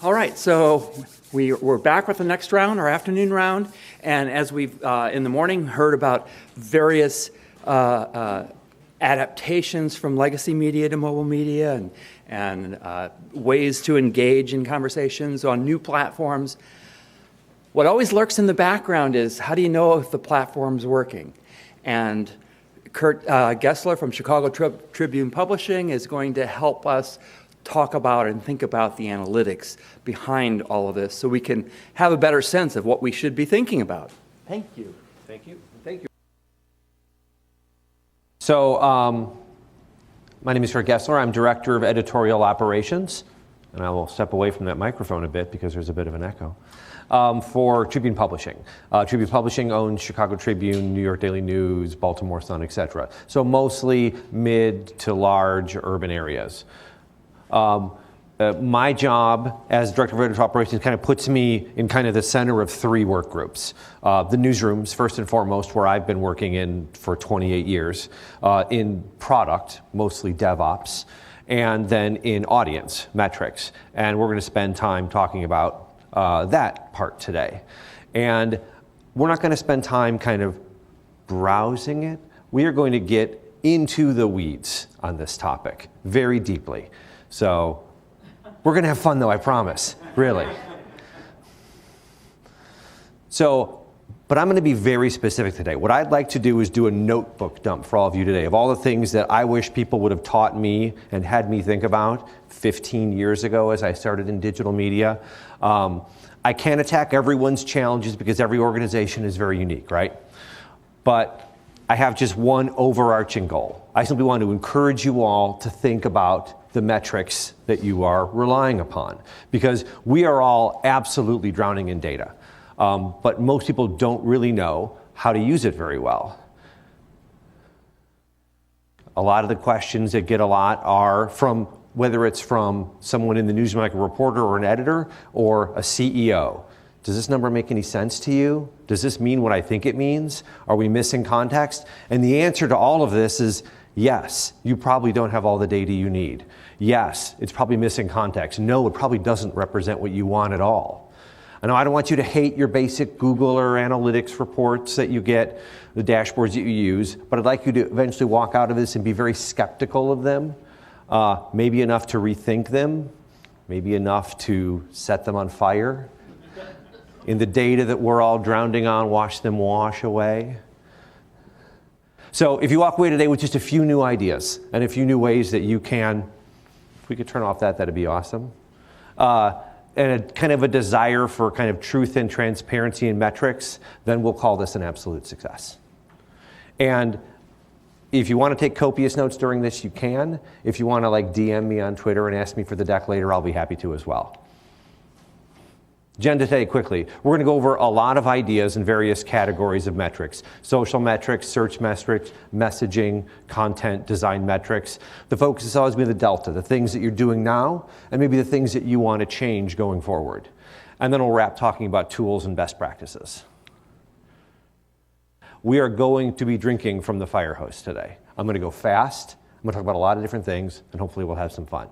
All right, so we're back with the next round, our afternoon round, and as we've in the morning heard about various adaptations from legacy media to mobile media and ways to engage in conversations on new platforms. What always lurks in the background is, how do you know if the platform's working? And Kurt Gessler from Chicago Tribune Publishing is going to help us talk about and think about the analytics behind all of this so we can have a better sense of what we should be thinking about. Thank you. Thank you. Thank you. So my name is Kurt Gessler. I'm Director of Editorial Operations, and I will step away from that microphone a bit because there's a bit of an echo, for Tribune Publishing. Tribune Publishing owns Chicago Tribune, New York Daily News, Baltimore Sun, etc. So mostly mid to large urban areas. My job as Director of Editorial Operations kind of puts me in kind of the center of three work groups. The newsrooms, first and foremost, where I've been working in for 28 years, in product, mostly DevOps, and then in audience metrics. And we're going to spend time talking about that part today. And we're not going to spend time kind of browsing it. We are going to get into the weeds on this topic very deeply. So we're going to have fun, though, I promise, really. But I'm going to be very specific today. What I'd like to do is do a notebook dump for all of you today of all the things that I wish people would have taught me and had me think about 15 years ago as I started in digital media. I can't attack everyone's challenges because every organization is very unique, right? But I have just one overarching goal. I simply want to encourage you all to think about the metrics that you are relying upon, because we are all absolutely drowning in data. But most people don't really know how to use it very well. A lot of the questions that get a lot are from, whether it's from someone in the newsroom like a reporter or an editor or a CEO. Does this number make any sense to you? Does this mean what I think it means? Are we missing context? And the answer to all of this is yes, you probably don't have all the data you need. Yes, it's probably missing context. No, it probably doesn't represent what you want at all. I know I don't want you to hate your basic Google or analytics reports that you get, the dashboards that you use, but I'd like you to eventually walk out of this and be very skeptical of them, maybe enough to rethink them, maybe enough to set them on fire. In the data that we're all drowning on, watch them wash away. So if you walk away today with just a few new ideas and a few new ways that you can, if we could turn off that'd be awesome. And a kind of a desire for kind of truth and transparency and metrics, then we'll call this an absolute success. And if you want to take copious notes during this, you can. If you want to DM me on Twitter and ask me for the deck later, I'll be happy to as well. Agenda today, quickly. We're going to go over a lot of ideas in various categories of metrics. Social metrics, search metrics, messaging, content, design metrics. The focus is always going to be the delta, the things that you're doing now, and maybe the things that you want to change going forward. And then we'll wrap talking about tools and best practices. We are going to be drinking from the fire hose today. I'm going to go fast. I'm going to talk about a lot of different things, and hopefully we'll have some fun.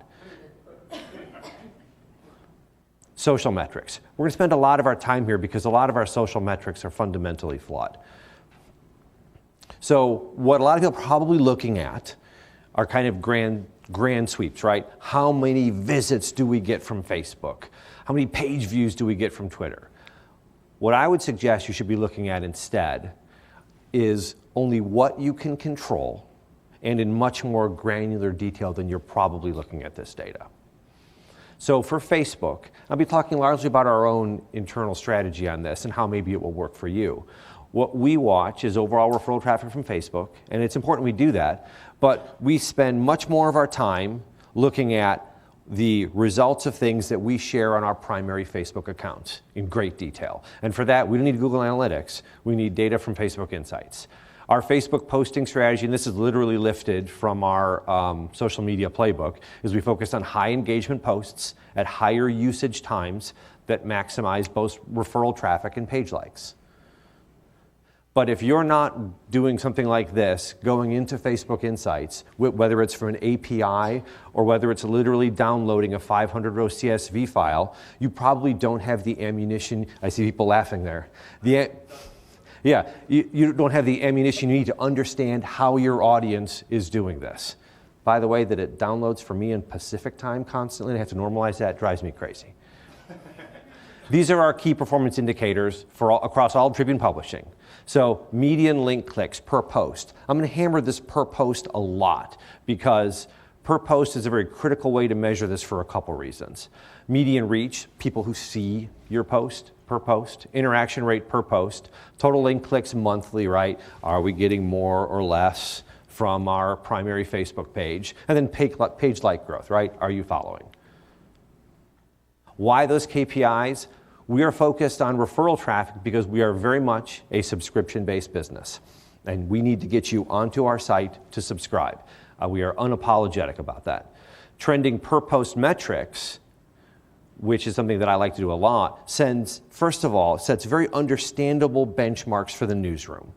Social metrics. We're going to spend a lot of our time here because a lot of our social metrics are fundamentally flawed. So what a lot of people are probably looking at are kind of grand sweeps, right? How many visits do we get from Facebook? How many page views do we get from Twitter? What I would suggest you should be looking at instead is only what you can control and in much more granular detail than you're probably looking at this data. So for Facebook, I'll be talking largely about our own internal strategy on this and how maybe it will work for you. What we watch is overall referral traffic from Facebook, and it's important we do that, but we spend much more of our time looking at the results of things that we share on our primary Facebook accounts in great detail. And for that, we don't need Google Analytics. We need data from Facebook Insights. Our Facebook posting strategy, and this is literally lifted from our social media playbook, is we focus on high engagement posts at higher usage times that maximize both referral traffic and page likes. But if you're not doing something like this, going into Facebook Insights, whether it's from an API or whether it's literally downloading a 500-row CSV file, you probably don't have the ammunition. I see people laughing there. You don't have the ammunition you need to understand how your audience is doing this. By the way, that it downloads for me in Pacific time constantly, and I have to normalize that, drives me crazy. These are our key performance indicators across all Tribune publishing. So median link clicks per post. I'm going to hammer this per post a lot because per post is a very critical way to measure this for a couple reasons. Median reach, people who see your post per post. Interaction rate per post. Total link clicks monthly, right? Are we getting more or less from our primary Facebook page? And then page like growth, right? Are you following? Why those KPIs? We are focused on referral traffic because we are very much a subscription-based business. And we need to get you onto our site to subscribe. We are unapologetic about that. Trending per post metrics, which is something that I like to do a lot, first of all, sets very understandable benchmarks for the newsroom.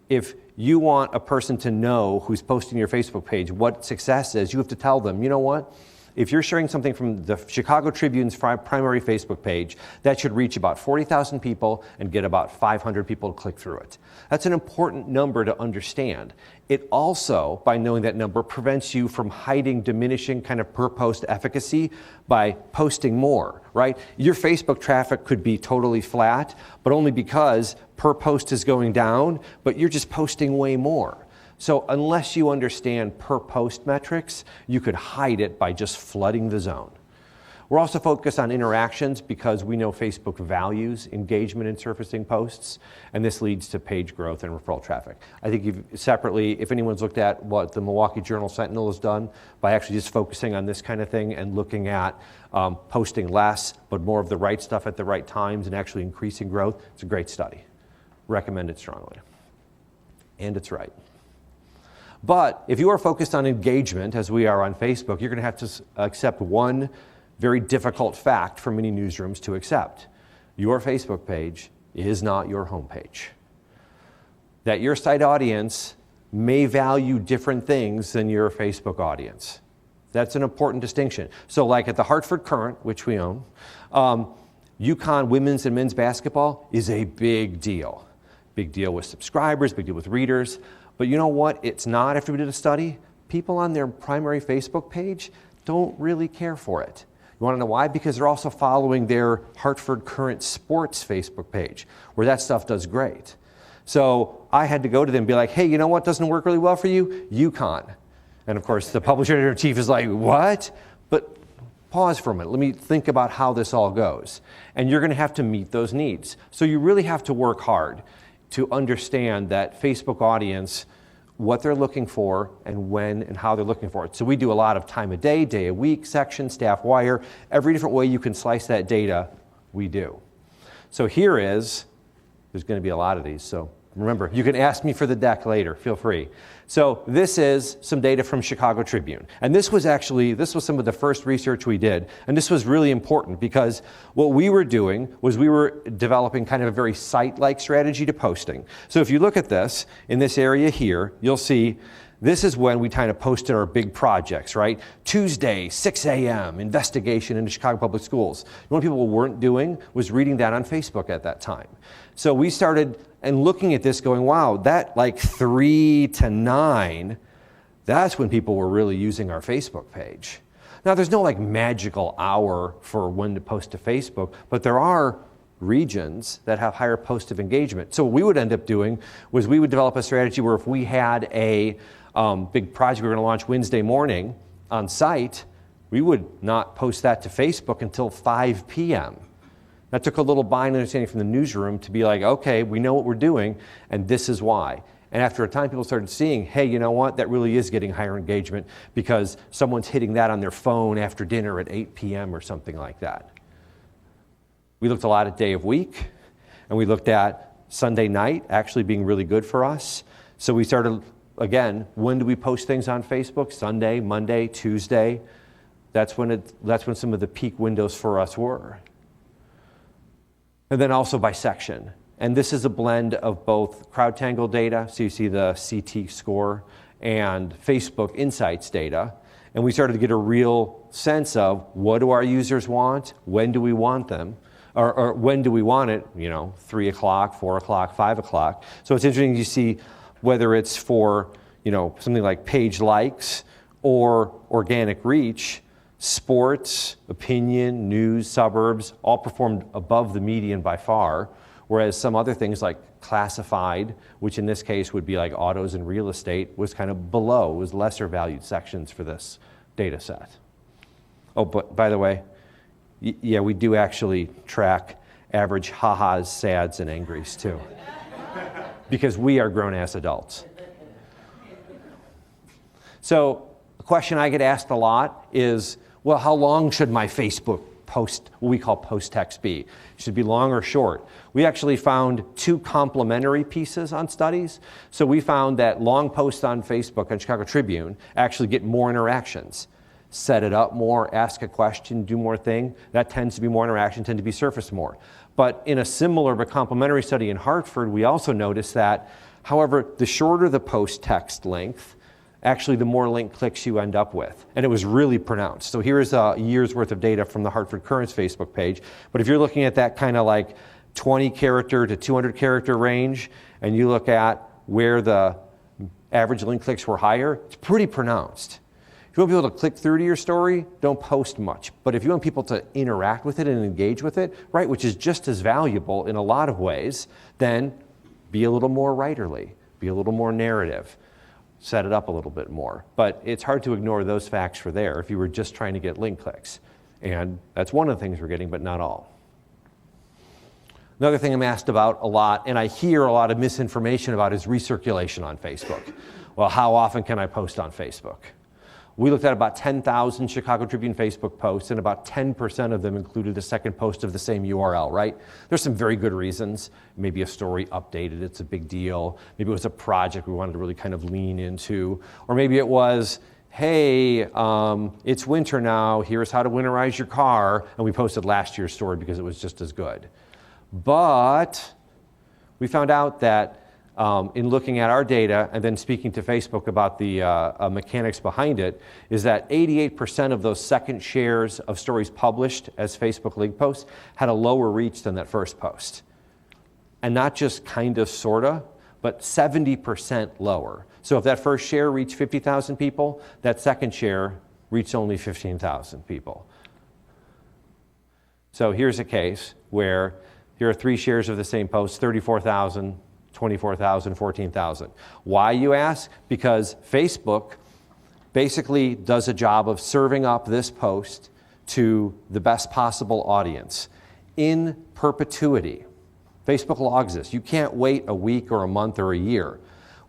If you want a person to know who's posting your Facebook page what success is, you have to tell them, you know what? If you're sharing something from the Chicago Tribune's primary Facebook page, that should reach about 40,000 people and get about 500 people to click through it. That's an important number to understand. It also, by knowing that number, prevents you from hiding diminishing kind of per post efficacy by posting more, right? Your Facebook traffic could be totally flat, but only because per post is going down, but you're just posting way more. So unless you understand per post metrics, you could hide it by just flooding the zone. We're also focused on interactions because we know Facebook values engagement in surfacing posts, and this leads to page growth and referral traffic. I think separately, if anyone's looked at what the Milwaukee Journal Sentinel has done by actually just focusing on this kind of thing and looking at posting less, but more of the right stuff at the right times and actually increasing growth, it's a great study. Recommend it strongly. And it's right. But if you are focused on engagement, as we are on Facebook, you're going to have to accept one very difficult fact for many newsrooms to accept. Your Facebook page is not your homepage. That your site audience may value different things than your Facebook audience. That's an important distinction. So like at the Hartford Courant, which we own, UConn women's and men's basketball is a big deal. Big deal with subscribers, big deal with readers. But you know what? It's not, after we did a study, people on their primary Facebook page don't really care for it. You want to know why? Because they're also following their Hartford Courant Sports Facebook page, where that stuff does great. So I had to go to them and be like, hey, you know what doesn't work really well for you? UConn. And of course, the publisher editor-in-chief is like, what? But pause for a minute. Let me think about how this all goes. And you're going to have to meet those needs. So you really have to work hard to understand that Facebook audience, what they're looking for and when and how they're looking for it. So we do a lot of time of day of week, section, staff wire, every different way you can slice that data, we do. So there's going to be a lot of these. So remember, you can ask me for the deck later, feel free. So this is some data from Chicago Tribune. And this was some of the first research we did. And this was really important because what we were doing was we were developing kind of a very site-like strategy to posting. So if you look at this, in this area here, you'll see this is when we kind of posted our big projects, right? Tuesday, 6 a.m., investigation into Chicago Public Schools. What people weren't doing was reading that on Facebook at that time. So we started and looking at this going, wow, that like 3 to 9, that's when people were really using our Facebook page. Now there's no like magical hour for when to post to Facebook, but there are regions that have higher positive engagement. So what we would end up doing was we would develop a strategy where if we had a big project we were going to launch Wednesday morning on site, we would not post that to Facebook until 5 p.m. That took a little buying understanding from the newsroom to be like, okay, we know what we're doing, and this is why. And after a time, people started seeing, hey, you know what? That really is getting higher engagement because someone's hitting that on their phone after dinner at 8 p.m. or something like that. We looked a lot at day of week, and we looked at Sunday night actually being really good for us. So we started, again, when do we post things on Facebook? Sunday, Monday, Tuesday. That's when some of the peak windows for us were. And then also by section. And this is a blend of both CrowdTangle data, so you see the CT score, and Facebook Insights data. And we started to get a real sense of what do our users want, when do we want them, or when do we want it, 3 o'clock, 4 o'clock, 5 o'clock. So it's interesting you see whether it's for something like page likes or organic reach, sports, opinion, news, suburbs, all performed above the median by far, whereas some other things like classified, which in this case would be like autos and real estate, was kind of below, was lesser valued sections for this data set. Oh, but by the way, yeah, we do actually track average ha-has, sads, and angries too, because we are grown-ass adults. So a question I get asked a lot is, well, how long should my Facebook post, what we call post text be? Should it be long or short? We actually found two complementary pieces on studies. So we found that long posts on Facebook and Chicago Tribune actually get more interactions. Set it up more, ask a question, do more thing. That tends to be more interaction, tend to be surfaced more. But in a similar but complementary study in Hartford, we also noticed that, however, the shorter the post text length, actually the more link clicks you end up with. And it was really pronounced. So here's a year's worth of data from the Hartford Courant's Facebook page. But if you're looking at that kind of like 20 character to 200 character range, and you look at where the average link clicks were higher, it's pretty pronounced. If you want people to click through to your story, don't post much. But if you want people to interact with it and engage with it, right, which is just as valuable in a lot of ways, then be a little more writerly, be a little more narrative. Set it up a little bit more. But it's hard to ignore those facts for there if you were just trying to get link clicks. And that's one of the things we're getting, but not all. Another thing I'm asked about a lot, and I hear a lot of misinformation about, is recirculation on Facebook. Well, how often can I post on Facebook? We looked at about 10,000 Chicago Tribune Facebook posts, and about 10% of them included a second post of the same URL, right? There's some very good reasons. Maybe a story updated, it's a big deal. Maybe it was a project we wanted to really kind of lean into. Or maybe it was, hey, it's winter now, here's how to winterize your car, and we posted last year's story because it was just as good. But we found out that in looking at our data and then speaking to Facebook about the mechanics behind it, is that 88% of those second shares of stories published as Facebook link posts had a lower reach than that first post. And not just kind of, sort of, but 70% lower. So if that first share reached 50,000 people, that second share reached only 15,000 people. So here's a case where here are 3 shares of the same post, 34,000, 24,000, 14,000. Why, you ask? Because Facebook basically does a job of serving up this post to the best possible audience in perpetuity. Facebook logs this. You can't wait a week or a month or a year.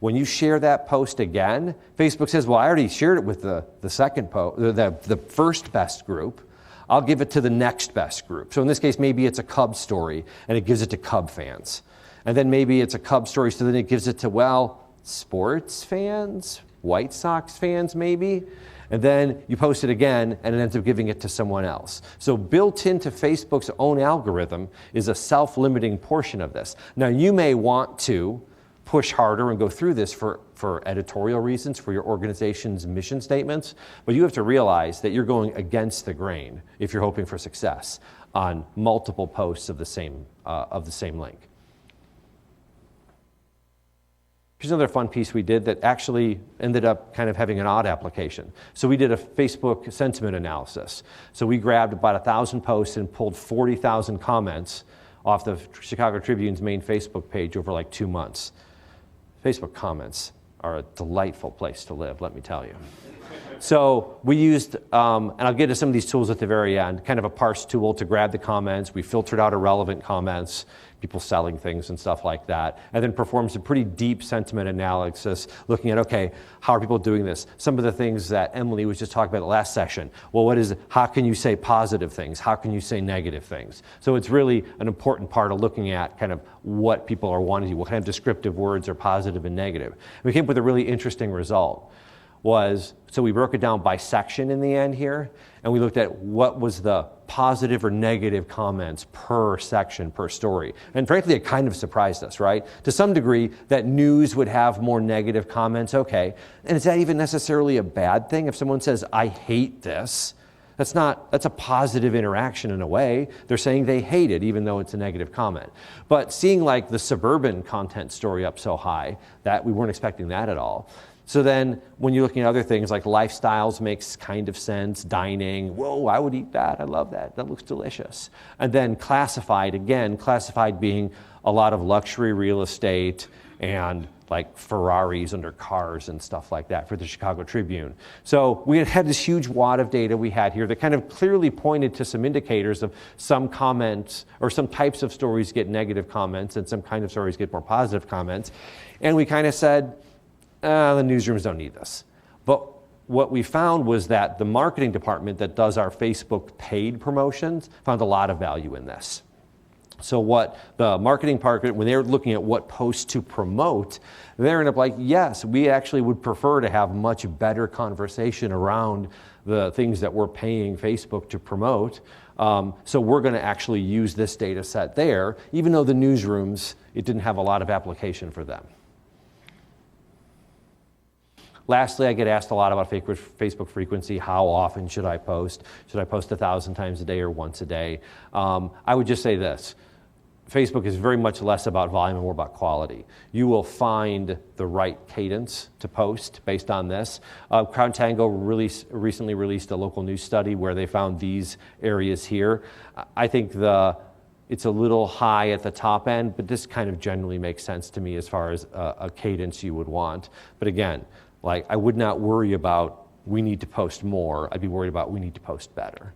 When you share that post again, Facebook says, well, I already shared it with the second post, the first best group. I'll give it to the next best group. So in this case, maybe it's a Cubs story, and it gives it to Cub fans. And then maybe it's a Cubs story, so then it gives it to, well, sports fans, White Sox fans maybe. And then you post it again, and it ends up giving it to someone else. So built into Facebook's own algorithm is a self-limiting portion of this. Now, you may want to push harder and go through this for editorial reasons, for your organization's mission statements, but you have to realize that you're going against the grain if you're hoping for success on multiple posts of the same link. Here's another fun piece we did that actually ended up kind of having an odd application. So we did a Facebook sentiment analysis. So we grabbed about 1,000 posts and pulled 40,000 comments off the Chicago Tribune's main Facebook page over like 2 months. Facebook comments are a delightful place to live, let me tell you. So we used, and I'll get to some of these tools at the very end, kind of a parse tool to grab the comments. We filtered out irrelevant comments, people selling things and stuff like that, and then performed some pretty deep sentiment analysis, looking at, okay, how are people doing this? Some of the things that Emily was just talking about last session. Well, how can you say positive things? How can you say negative things? So it's really an important part of looking at kind of what people are wanting to do, what kind of descriptive words are positive and negative. And we came up with a really interesting result. So we broke it down by section in the end here, and we looked at what was the positive or negative comments per section, per story. And frankly, it kind of surprised us, right? To some degree, that news would have more negative comments, okay. And is that even necessarily a bad thing? If someone says, I hate this, that's a positive interaction in a way. They're saying they hate it, even though it's a negative comment. But seeing like the suburban content story up so high, that we weren't expecting that at all. So then when you're looking at other things like lifestyles makes kind of sense, dining, whoa, I would eat that, I love that, that looks delicious. And then classified, again, classified being a lot of luxury real estate and like Ferraris under cars and stuff like that for the Chicago Tribune. So we had this huge wad of data we had here that kind of clearly pointed to some indicators of some comments or some types of stories get negative comments and some kind of stories get more positive comments. And we kind of said, the newsrooms don't need this. But what we found was that the marketing department that does our Facebook paid promotions found a lot of value in this. So what the marketing department, when they're looking at what posts to promote, they end up like, yes, we actually would prefer to have much better conversation around the things that we're paying Facebook to promote. So we're going to actually use this data set there, even though the newsrooms, it didn't have a lot of application for them. Lastly, I get asked a lot about Facebook frequency. How often should I post? Should I post 1,000 times a day or once a day? I would just say this. Facebook is very much less about volume and more about quality. You will find the right cadence to post based on this. CrowdTango recently released a local news study where they found these areas here. I think it's a little high at the top end, but this kind of generally makes sense to me as far as a cadence you would want. But again, like I would not worry about we need to post more. I'd be worried about we need to post better.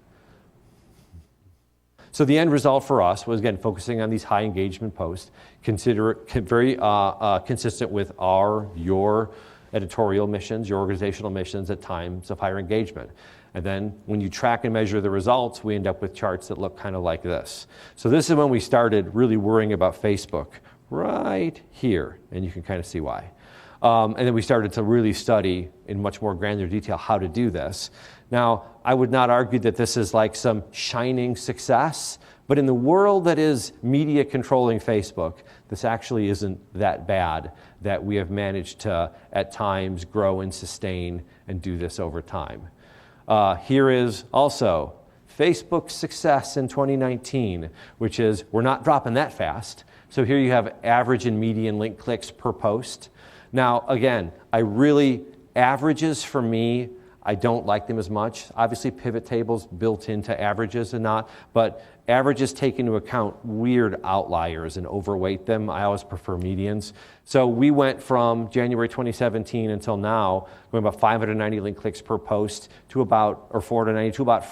So the end result for us was, again, focusing on these high engagement posts, very consistent with your editorial missions, your organizational missions at times of higher engagement. And then when you track and measure the results, we end up with charts that look kind of like this. So this is when we started really worrying about Facebook, right here, and you can kind of see why. And then we started to really study in much more granular detail how to do this. Now, I would not argue that this is like some shining success, but in the world that is media controlling Facebook, this actually isn't that bad that we have managed to, at times, grow and sustain and do this over time. Here is also Facebook's success in 2019, which is we're not dropping that fast. So here you have average and median link clicks per post. Now, again, averages for me, I don't like them as much. Obviously, pivot tables built into averages and not, but averages take into account weird outliers and overweight them. I always prefer medians. So we went from January 2017 until now, going about 590 link clicks per post to about, or 490 to about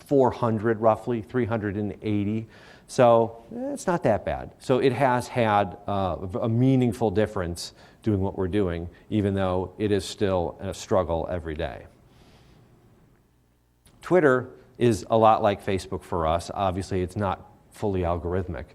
400 roughly, 380. So it's not that bad. So it has had a meaningful difference doing what we're doing, even though it is still a struggle every day. Twitter is a lot like Facebook for us. Obviously, it's not fully algorithmic,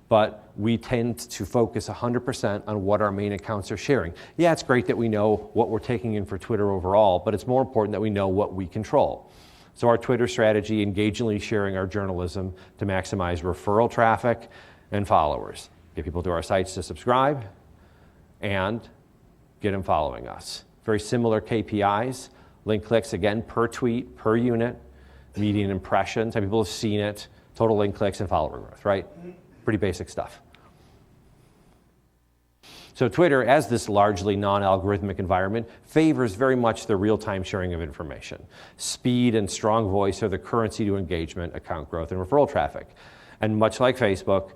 but we tend to focus 100% on what our main accounts are sharing. Yeah, it's great that we know what we're taking in for Twitter overall, but it's more important that we know what we control. So our Twitter strategy, engagingly sharing our journalism to maximize referral traffic and followers. Get people to our sites to subscribe and get them following us. Very similar KPIs. Link clicks, again, per tweet, per unit, median impressions, how people have seen it, total link clicks, and follower growth, right? Pretty basic stuff. So Twitter, as this largely non-algorithmic environment, favors very much the real-time sharing of information. Speed and strong voice are the currency to engagement, account growth, and referral traffic. And much like Facebook,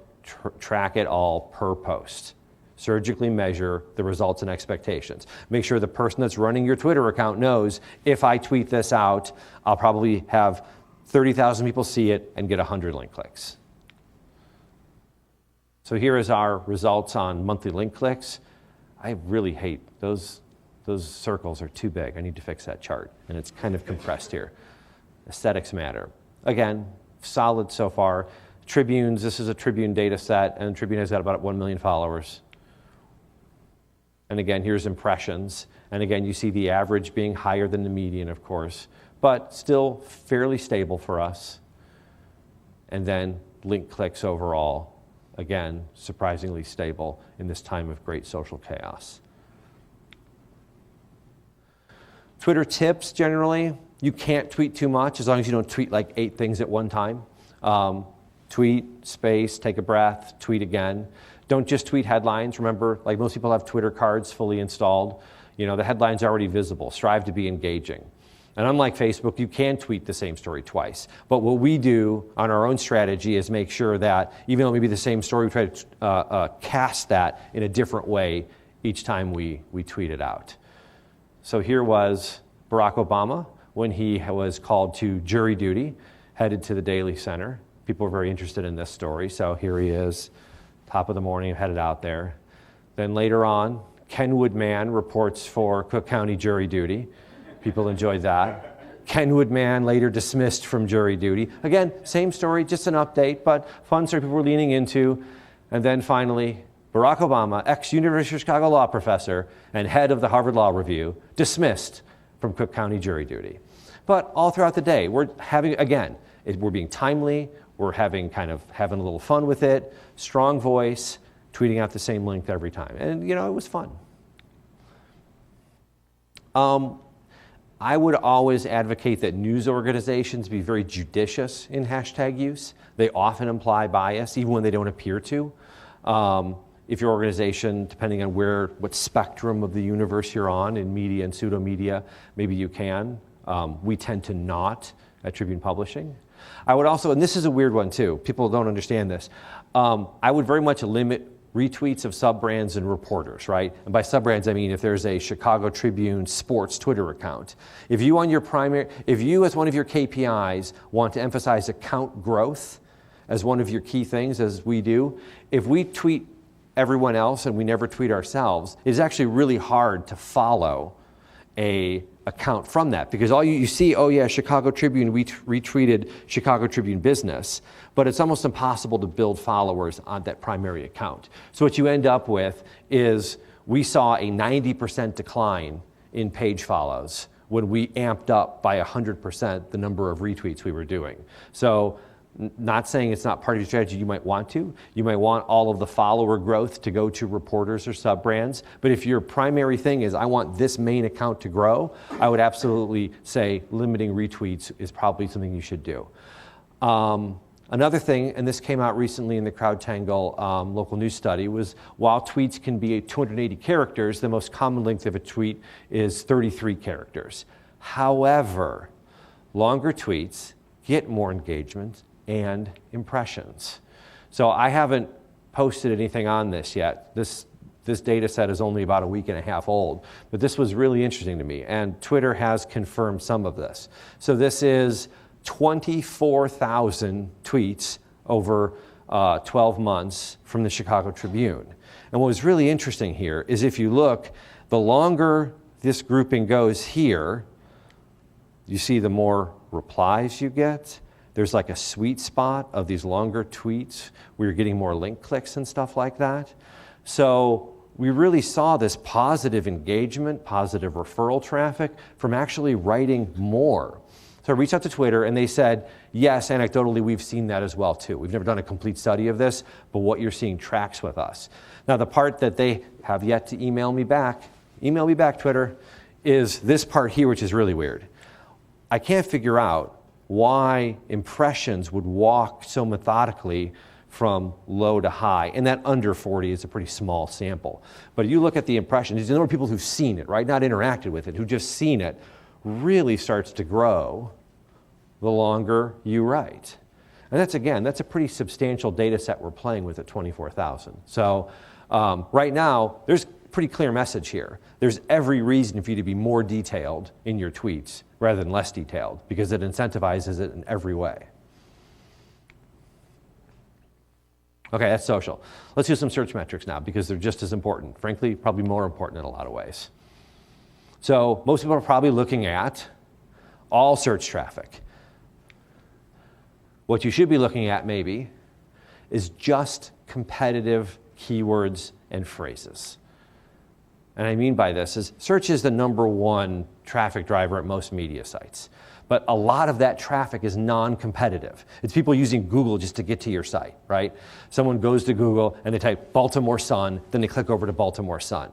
track it all per post. Surgically measure the results and expectations. Make sure the person that's running your Twitter account knows if I tweet this out, I'll probably have 30,000 people see it and get 100 link clicks. So here is our results on monthly link clicks. I really hate those circles are too big. I need to fix that chart, and it's kind of compressed here. Aesthetics matter. Again, solid so far. Tribunes, this is a Tribune data set, and Tribune has got about 1 million followers. And again, here's impressions. And again, you see the average being higher than the median, of course, but still fairly stable for us. and then link clicks overall. Again, surprisingly stable in this time of great social chaos. Twitter tips, generally, you can't tweet too much as long as you don't tweet like 8 things at one time. Tweet, space, take a breath, tweet again. Don't just tweet headlines. Remember, like most people have Twitter cards fully installed. You know, the headline's already visible. Strive to be engaging. And unlike Facebook, you can tweet the same story twice. But what we do on our own strategy is make sure that even though it may be the same story, we try to cast that in a different way each time we tweet it out. So here was Barack Obama when he was called to jury duty, headed to the Daily Center. People were very interested in this story, so here he is, top of the morning, headed out there. Then later on, Kenwood man reports for Cook County jury duty. People enjoyed that. Kenwood man later dismissed from jury duty. Again, same story, just an update, but fun story people were leaning into. And then finally, Barack Obama, ex-University of Chicago law professor and head of the Harvard Law Review, dismissed from Cook County jury duty. But all throughout the day, we're having, again, we're being timely, we're having a little fun with it, strong voice, tweeting out the same length every time. And, you know, it was fun. I would always advocate that news organizations be very judicious in hashtag use. They often imply bias, even when they don't appear to. If your organization, depending on what spectrum of the universe you're on in media and pseudo-media, maybe you can. We tend to not at Tribune Publishing. I would also, and this is a weird one too, people don't understand this, I would very much limit retweets of sub-brands and reporters, right? And by sub-brands, I mean if there's a Chicago Tribune sports Twitter account. If you as one of your KPIs want to emphasize account growth as one of your key things, as we do, if we tweet everyone else and we never tweet ourselves, it's actually really hard to follow a account from that, because all you see, oh yeah, Chicago Tribune retweeted Chicago Tribune business, but it's almost impossible to build followers on that primary account. So what you end up with is we saw a 90% decline in page follows when we amped up by 100% the number of retweets we were doing. So not saying it's not part of your strategy, you might want to. You might want all of the follower growth to go to reporters or sub-brands. But if your primary thing is, I want this main account to grow, I would absolutely say limiting retweets is probably something you should do. Another thing, and this came out recently in the CrowdTangle local news study, was while tweets can be 280 characters, the most common length of a tweet is 33 characters. However, longer tweets get more engagement and impressions. So I haven't posted anything on this yet. This data set is only about a week and a half old, but this was really interesting to me, and Twitter has confirmed some of this. So this is 24,000 tweets over 12 months from the Chicago Tribune. And what was really interesting here is if you look, the longer this grouping goes here, you see the more replies you get. There's like a sweet spot of these longer tweets where you're getting more link clicks and stuff like that. So we really saw this positive engagement, positive referral traffic from actually writing more. So I reached out to Twitter and they said, yes, anecdotally, we've seen that as well too. We've never done a complete study of this, but what you're seeing tracks with us. Now the part that they have yet to email me back, Twitter, is this part here, which is really weird. I can't figure out why impressions would walk so methodically from low to high, and that under 40 is a pretty small sample. But you look at the impressions, these are people who've seen it, right? Not interacted with it, who've just seen it, really starts to grow the longer you write. And that's a pretty substantial data set we're playing with at 24,000. So right now, there's a pretty clear message here. There's every reason for you to be more detailed in your tweets rather than less detailed, because it incentivizes it in every way. Okay, that's social. Let's do some search metrics now, because they're just as important. Frankly, probably more important in a lot of ways. So most people are probably looking at all search traffic. What you should be looking at maybe is just competitive keywords and phrases. And I mean by this is search is the #1 traffic driver at most media sites. But a lot of that traffic is non-competitive. It's people using Google just to get to your site, right? Someone goes to Google and they type Baltimore Sun, then they click over to Baltimore Sun.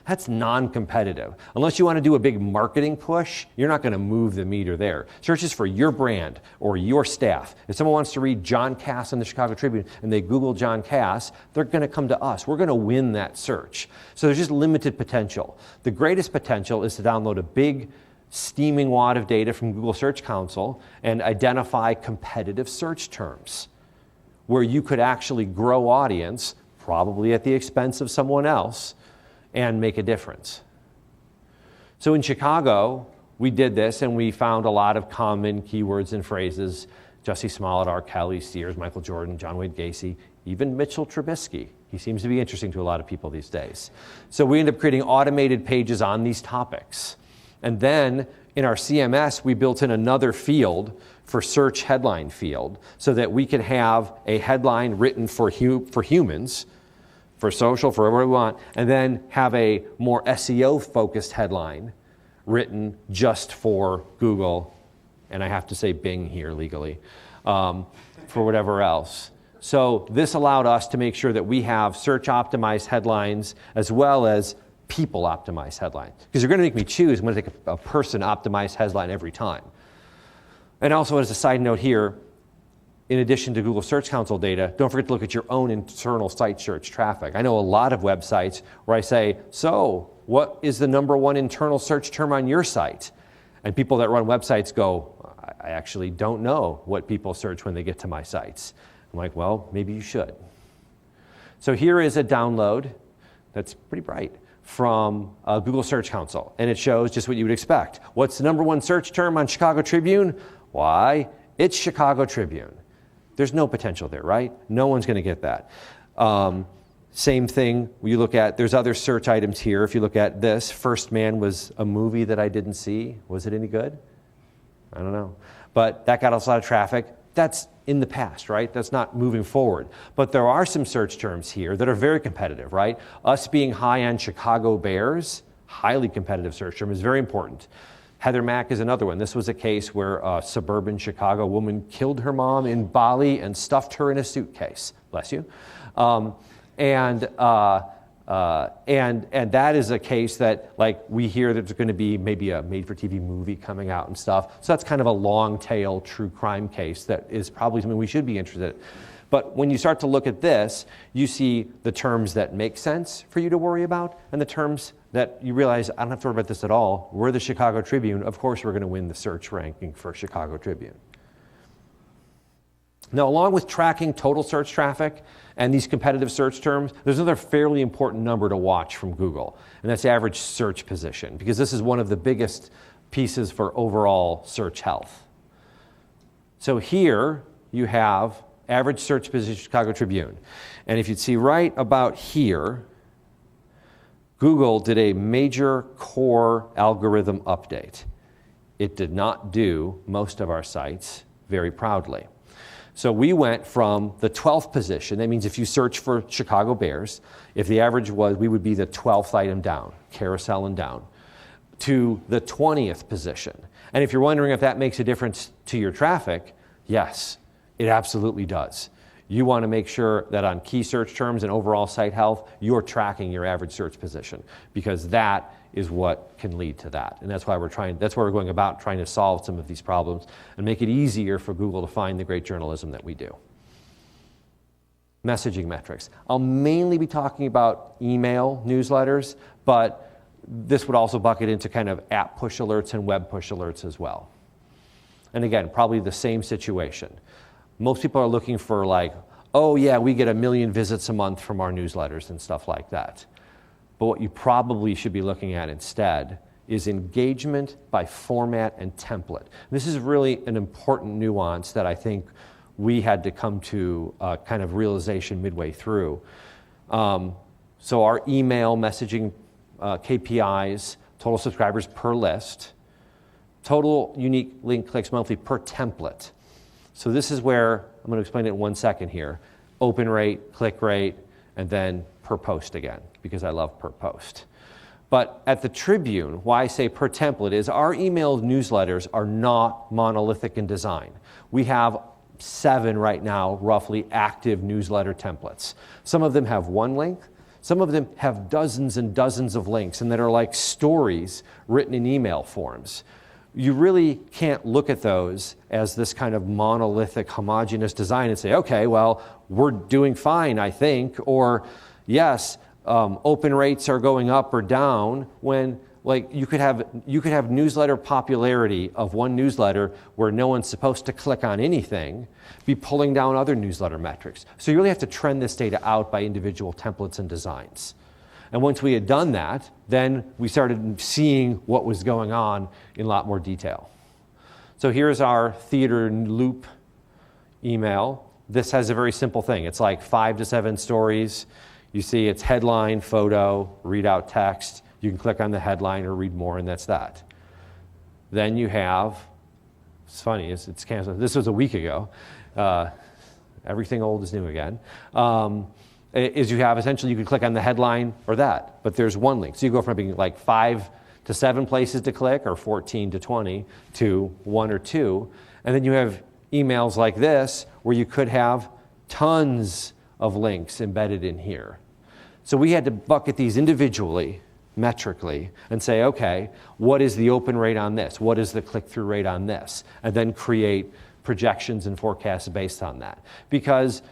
That's non-competitive. Unless you want to do a big marketing push, you're not going to move the meter there. Search is for your brand or your staff. If someone wants to read John Cass in the Chicago Tribune and they Google John Cass, they're going to come to us. We're going to win that search. So there's just limited potential. The greatest potential is to download a big steaming wad of data from Google Search Console and identify competitive search terms where you could actually grow audience, probably at the expense of someone else, and make a difference. So in Chicago, we did this and we found a lot of common keywords and phrases. Jussie Smollett, R. Kelly, Sears, Michael Jordan, John Wayne Gacy, even Mitchell Trubisky. He seems to be interesting to a lot of people these days. So we ended up creating automated pages on these topics. And then in our CMS, we built in another field for search headline field so that we could have a headline written for humans, for social, for whatever we want, and then have a more SEO-focused headline written just for Google, and I have to say Bing here legally, for whatever else. So this allowed us to make sure that we have search-optimized headlines as well as people-optimized headlines. Because you're going to make me choose, I'm going to take a person-optimized headline every time. And also, as a side note here, in addition to Google Search Console data, don't forget to look at your own internal site search traffic. I know a lot of websites where I say, so what is the #1 internal search term on your site? And people that run websites go, I actually don't know what people search when they get to my sites. I'm like, well, maybe you should. So here is a download that's pretty bright from Google Search Console. And it shows just what you would expect. What's the #1 search term on Chicago Tribune? Why, it's Chicago Tribune. There's no potential there, right? No one's going to get that. Same thing, you look at, there's other search items here. If you look at this, First Man was a movie that I didn't see. Was it any good? I don't know. But that got us a lot of traffic. That's in the past, right? That's not moving forward. But there are some search terms here that are very competitive, right? Us being high on Chicago Bears, highly competitive search term, is very important. Heather Mack is another one. This was a case where a suburban Chicago woman killed her mom in Bali and stuffed her in a suitcase. Bless you. And that is a case that, like, we hear that there's going to be maybe a made-for-TV movie coming out and stuff. So that's kind of a long-tail true crime case that is probably something we should be interested in. But when you start to look at this, you see the terms that make sense for you to worry about and the terms that you realize, I don't have to worry about this at all. We're the Chicago Tribune. Of course we're going to win the search ranking for Chicago Tribune. Now, along with tracking total search traffic and these competitive search terms, there's another fairly important number to watch from Google, and that's average search position, because this is one of the biggest pieces for overall search health. So here you have average search position Chicago Tribune. And if you'd see right about here, Google did a major core algorithm update. It did not do most of our sites very proudly. So we went from the 12th position, that means if you search for Chicago Bears, if the average was, we would be the 12th item down, carousel and down, to the 20th position. And if you're wondering if that makes a difference to your traffic, yes, it absolutely does. You want to make sure that on key search terms and overall site health, you're tracking your average search position, because that is what can lead to that. And that's why we're going about trying to solve some of these problems and make it easier for Google to find the great journalism that we do. Messaging metrics. I'll mainly be talking about email newsletters, but this would also bucket into kind of app push alerts and web push alerts as well. And again, probably the same situation. Most people are looking for, like, oh yeah, we get 1 million visits a month from our newsletters and stuff like that. But what you probably should be looking at instead is engagement by format and template. This is really an important nuance that I think we had to come to kind of realization midway through. So our email messaging KPIs, total subscribers per list, total unique link clicks monthly per template. So this is where, I'm going to explain it in 1 second here, open rate, click rate, and then per post again, because I love per post. But at the Tribune, why I say per template is our email newsletters are not monolithic in design. We have 7 right now, roughly, active newsletter templates. Some of them have one link. Some of them have dozens and dozens of links and that are like stories written in email forms. You really can't look at those as this kind of monolithic, homogeneous design and say, okay, well, we're doing fine, I think, or yes, open rates are going up or down, when like you could have newsletter popularity of one newsletter where no one's supposed to click on anything, be pulling down other newsletter metrics. So you really have to trend this data out by individual templates and designs. And once we had done that, then we started seeing what was going on in a lot more detail. So here's our theater loop email. This has a very simple thing. It's like 5 to 7 stories. You see it's headline, photo, readout text. You can click on the headline or read more, and that's that. Then you have, it's funny, it's canceled. This was a week ago. Everything old is new again. Is you have, essentially, you can click on the headline or that, but there's one link. So you go from being like 5 to 7 places to click, or 14 to 20, to 1 or 2. And then you have emails like this, where you could have tons of links embedded in here. So we had to bucket these individually, metrically, and say, okay, what is the open rate on this? What is the click-through rate on this? And then create projections and forecasts based on that. Because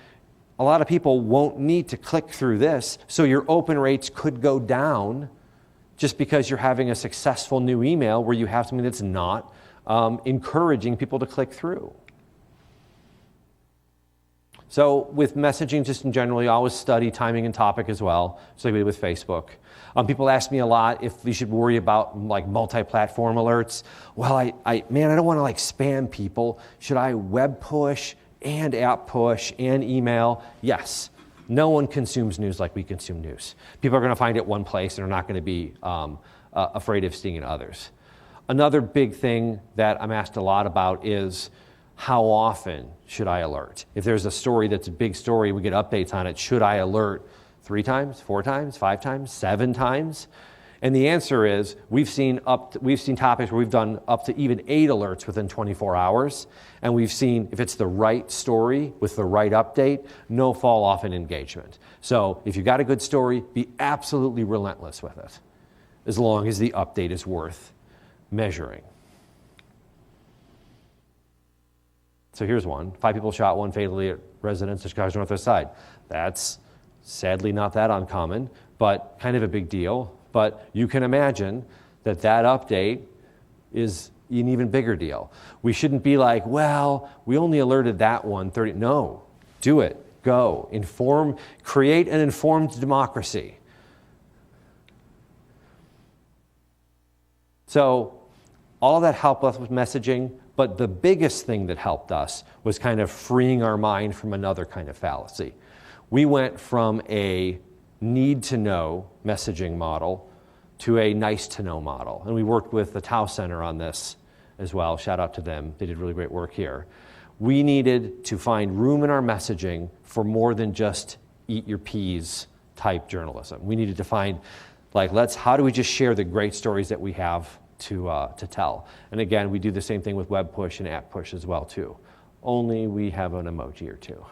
a lot of people won't need to click through this, so your open rates could go down just because you're having a successful new email where you have something that's not encouraging people to click through. So with messaging, just in general, you always study timing and topic as well, so like we did with Facebook. People ask me a lot if we should worry about like multi-platform alerts. Well, I don't want to like spam people. Should I web push and app push and email? Yes. No one consumes news like we consume news. People are going to find it one place and are not going to be afraid of seeing it others. Another big thing that I'm asked a lot about is, how often should I alert? If there's a story that's a big story, we get updates on it, should I alert 3 times, 4 times, 5 times, 7 times? And the answer is, we've seen topics where we've done up to even 8 alerts within 24 hours, and we've seen, if it's the right story with the right update, no fall off in engagement. So if you've got a good story, be absolutely relentless with it, as long as the update is worth measuring. So here's one. 5 people shot, 1 fatally at residence at Chicago's Northwest Side. That's sadly not that uncommon, but kind of a big deal. But you can imagine that that update is an even bigger deal. We shouldn't be like, well, we only alerted that one 30. No, do it. Go. Inform, create an informed democracy. So all of that helped us with messaging. But the biggest thing that helped us was kind of freeing our mind from another kind of fallacy. We went from a need-to-know messaging model to a nice-to-know model. And we worked with the Tau Center on this as well. Shout out to them. They did really great work here. We needed to find room in our messaging for more than just eat your peas type journalism. We needed to find, like, how do we just share the great stories that we have to tell. And again, we do the same thing with web push and app push as well too. Only we have an emoji or 2.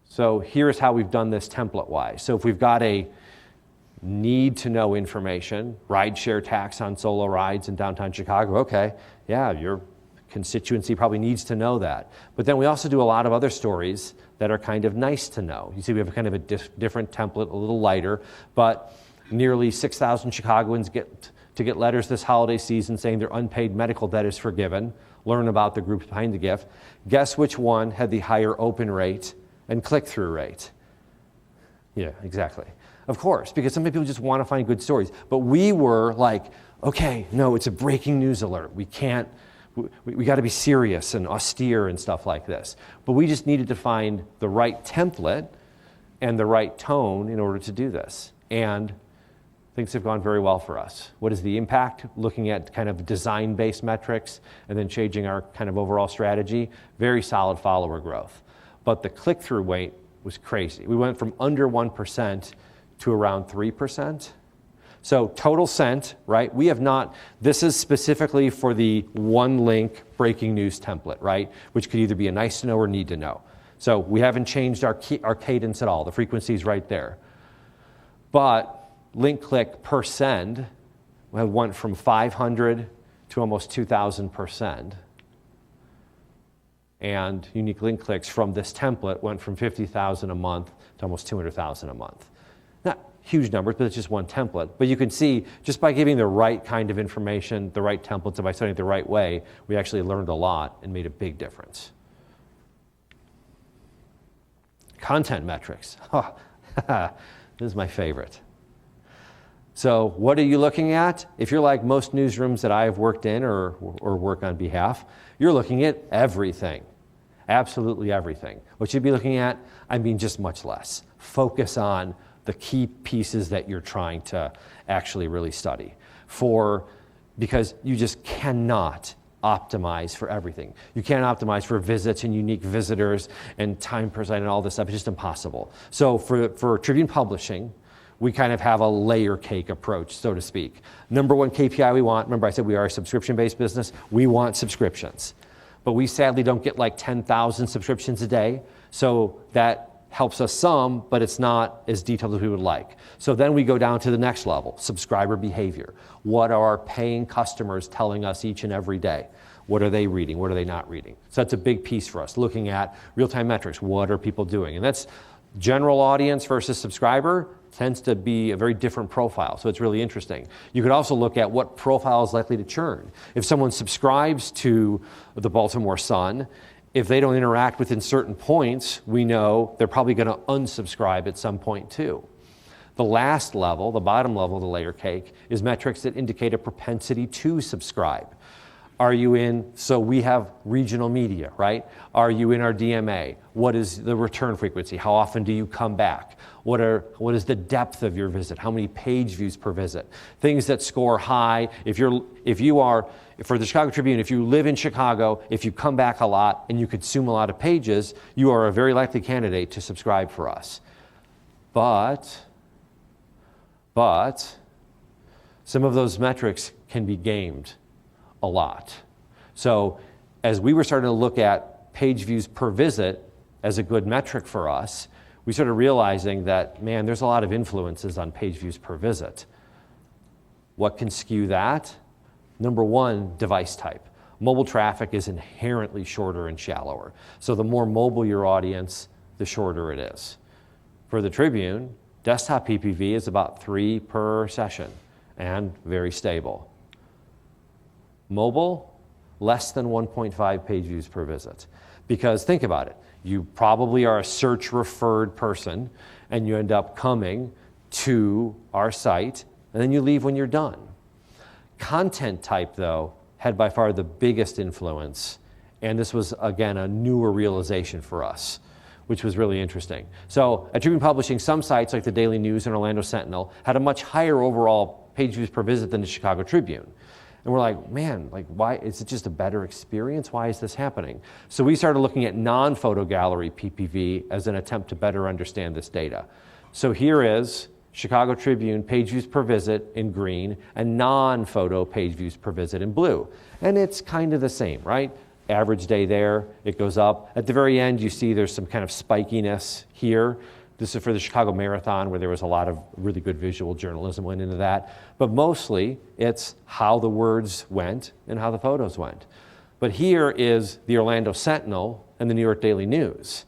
So here's how we've done this template-wise. So if we've got a need to know information, rideshare tax on solo rides in downtown Chicago, okay, yeah, your constituency probably needs to know that. But then we also do a lot of other stories that are kind of nice to know. You see we have a kind of a different template, a little lighter, but nearly 6,000 Chicagoans get letters this holiday season saying their unpaid medical debt is forgiven, learn about the groups behind the gift. Guess which one had the higher open rate and click-through rate? Yeah, exactly. Of course, because some people just want to find good stories. But we were like, okay, no, it's a breaking news alert. We got to be serious and austere and stuff like this. But we just needed to find the right template and the right tone in order to do this. And things have gone very well for us. What is the impact? Looking at kind of design-based metrics and then changing our kind of overall strategy, very solid follower growth. But the click-through rate was crazy. We went from under 1% to around 3%. So total sent, right? We have not, this is specifically for the one link breaking news template, right? Which could either be a nice to know or need to know. So we haven't changed our cadence at all. The frequency is right there. But link click per send went from 500 to almost 2,000 per send. And unique link clicks from this template went from 50,000 a month to almost 200,000 a month. Not huge numbers, but it's just one template. But you can see, just by giving the right kind of information, the right templates, and by studying it the right way, we actually learned a lot and made a big difference. Content metrics. Oh, this is my favorite. So what are you looking at? If you're like most newsrooms that I've worked in or work on behalf, you're looking at everything. Absolutely everything. What you'd be looking at, I mean, just much less. Focus on the key pieces that you're trying to actually really study because you just cannot optimize for everything. You can't optimize for visits and unique visitors and time per site and all this stuff. It's just impossible. So for Tribune Publishing, we kind of have a layer cake approach, so to speak. Number one KPI we want, remember I said we are a subscription-based business, we want subscriptions. But we sadly don't get like 10,000 subscriptions a day, so that helps us some, but it's not as detailed as we would like. So then we go down to the next level, subscriber behavior. What are our paying customers telling us each and every day? What are they reading? What are they not reading? So that's a big piece for us, looking at real-time metrics. What are people doing? And that's general audience versus subscriber tends to be a very different profile, so it's really interesting. You could also look at what profile is likely to churn. If someone subscribes to the Baltimore Sun, if they don't interact within certain points, we know they're probably going to unsubscribe at some point too. The last level, the bottom level of the layer cake, is metrics that indicate a propensity to subscribe. Are you in, so we have regional media, right? Are you in our DMA? What is the return frequency? How often do you come back? What is the depth of your visit? How many page views per visit? Things that score high. If you are, for the Chicago Tribune, if you live in Chicago, if you come back a lot and you consume a lot of pages, you are a very likely candidate to subscribe for us. But some of those metrics can be gamed a lot. So as we were starting to look at page views per visit as a good metric for us, we started realizing that, man, there's a lot of influences on page views per visit. What can skew that? Number one, device type. Mobile traffic is inherently shorter and shallower. So the more mobile your audience, the shorter it is. For the Tribune, desktop PPV is about 3 per session and very stable. Mobile, less than 1.5 page views per visit. Because think about it, you probably are a search referred person and you end up coming to our site and then you leave when you're done. Content type though had by far the biggest influence, and this was again a newer realization for us, which was really interesting. So at Tribune Publishing, some sites like the Daily News and Orlando Sentinel had a much higher overall page views per visit than the Chicago Tribune. And we're like, man, like why, is it just a better experience? Why is this happening? So we started looking at non-photo gallery PPV as an attempt to better understand this data. So here is Chicago Tribune page views per visit in green and non-photo page views per visit in blue. And it's kind of the same, right? Average day there, it goes up. At the very end, you see there's some kind of spikiness here. This is for the Chicago Marathon, where there was a lot of really good visual journalism went into that. But mostly, it's how the words went and how the photos went. But here is the Orlando Sentinel and the New York Daily News.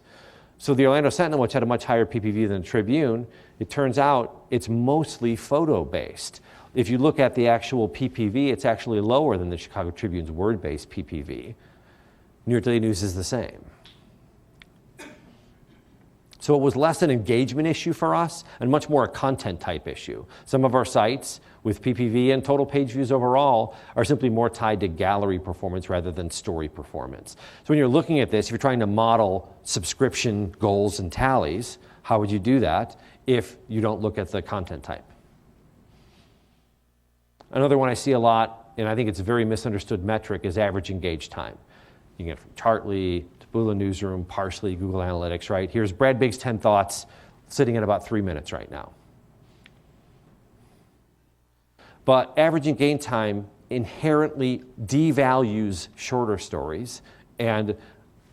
So the Orlando Sentinel, which had a much higher PPV than the Tribune, it turns out it's mostly photo-based. If you look at the actual PPV, it's actually lower than the Chicago Tribune's word-based PPV. New York Daily News is the same. So it was less an engagement issue for us and much more a content type issue. Some of our sites with PPV and total page views overall are simply more tied to gallery performance rather than story performance. So when you're looking at this, if you're trying to model subscription goals and tallies, how would you do that if you don't look at the content type? Another one I see a lot, and I think it's a very misunderstood metric, is average engaged time. You can get it from Chartly, Taboola Newsroom, Parsley, Google Analytics, right? Here's Brad Bigg's 10 thoughts, sitting at about 3 minutes right now. But average engagement time inherently devalues shorter stories and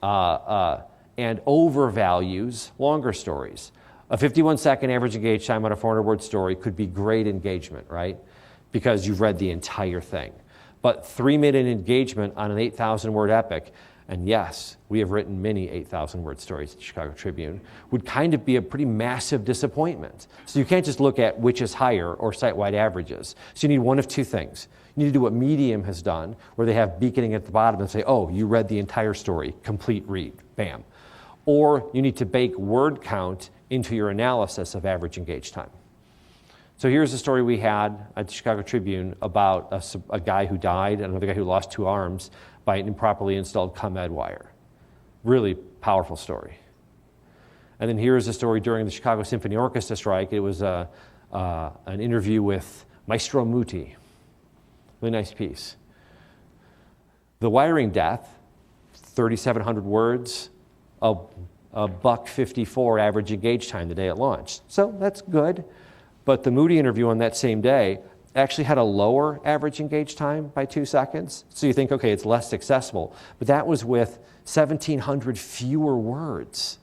overvalues longer stories. A 51-second average engagement time on a 400-word story could be great engagement, right? Because you've read the entire thing. But 3-minute engagement on an 8,000-word epic, and yes, we have written many 8,000-word stories at the Chicago Tribune, would kind of be a pretty massive disappointment. So you can't just look at which is higher or site-wide averages. So you need one of two things. You need to do what Medium has done, where they have beaconing at the bottom and say, oh, you read the entire story, complete read, bam. Or you need to bake word count into your analysis of average engaged time. So here's a story we had at the Chicago Tribune about a guy who died and another guy who lost 2 arms by an improperly installed ComEd wire. Really powerful story. And then here's a story during the Chicago Symphony Orchestra strike. It was an interview with Maestro Muti. Really nice piece. The wiring death, 3,700 words, a $1.54 average engaged time the day it launched. So that's good. But the Moody interview on that same day actually had a lower average engaged time by 2 seconds. So you think, okay, it's less successful. But that was with 1,700 fewer words.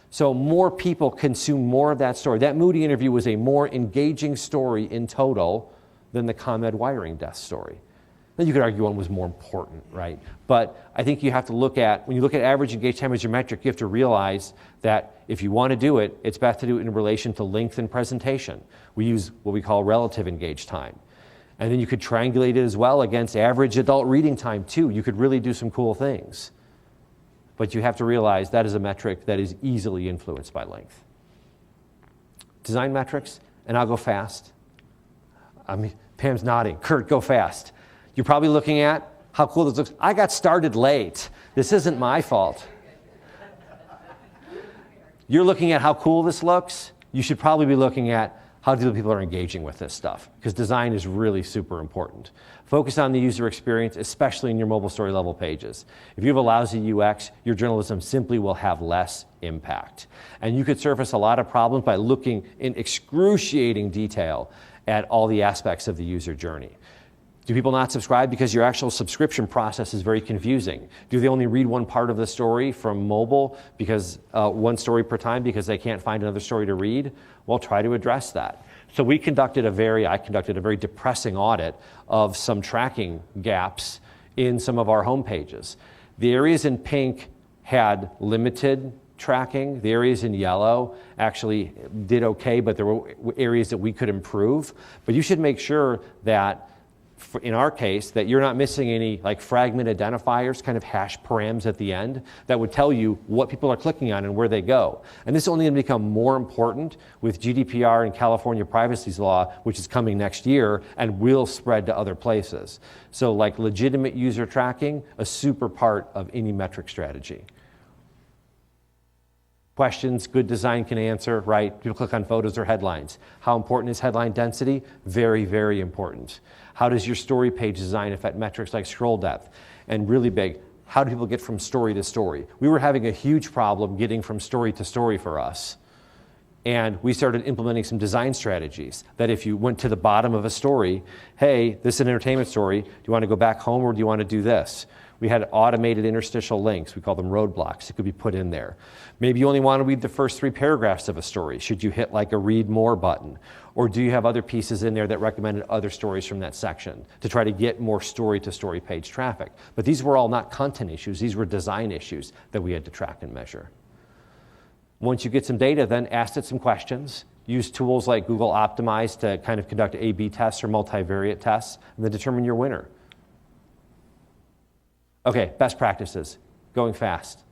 So more people consumed more of that story. That Moody interview was a more engaging story in total than the ComEd wiring death story. Then you could argue one was more important, right? But I think you have to look at, when you look at average engaged time as your metric, you have to realize that if you want to do it, it's best to do it in relation to length and presentation. We use what we call relative engaged time. And then you could triangulate it as well against average adult reading time too. You could really do some cool things. But you have to realize that is a metric that is easily influenced by length. Design metrics, and I'll go fast. Pam's nodding. Kurt, go fast. You're probably looking at how cool this looks. I got started late. This isn't my fault. You're looking at how cool this looks. You should probably be looking at how people are engaging with this stuff, because design is really super important. Focus on the user experience, especially in your mobile story level pages. If you have a lousy UX, your journalism simply will have less impact. And you could surface a lot of problems by looking in excruciating detail at all the aspects of the user journey. Do people not subscribe because your actual subscription process is very confusing? Do they only read one part of the story from mobile because one story per time because they can't find another story to read? Well, try to address that. So I conducted a very depressing audit of some tracking gaps in some of our home pages. The areas in pink had limited tracking. The areas in yellow actually did okay, but there were areas that we could improve. But you should make sure that in our case, that you're not missing any like fragment identifiers, kind of hash params at the end that would tell you what people are clicking on and where they go. And this is only going to become more important with GDPR and California privacy law, which is coming next year and will spread to other places. So like legitimate user tracking, a super part of any metric strategy. Questions, good design can answer, right? People click on photos or headlines. How important is headline density? Very, very important. How does your story page design affect metrics like scroll depth? And really big, how do people get from story to story? We were having a huge problem getting from story to story for us. And we started implementing some design strategies that if you went to the bottom of a story, hey, this is an entertainment story, do you want to go back home or do you want to do this? We had automated interstitial links. We call them roadblocks. It could be put in there. Maybe you only want to read the first 3 paragraphs of a story. Should you hit like a read more button? Or do you have other pieces in there that recommended other stories from that section to try to get more story to story page traffic? But these were all not content issues. These were design issues that we had to track and measure. Once you get some data, then ask it some questions. Use tools like Google Optimize to kind of conduct A/B tests or multivariate tests, and then determine your winner. Okay, best practices, going fast,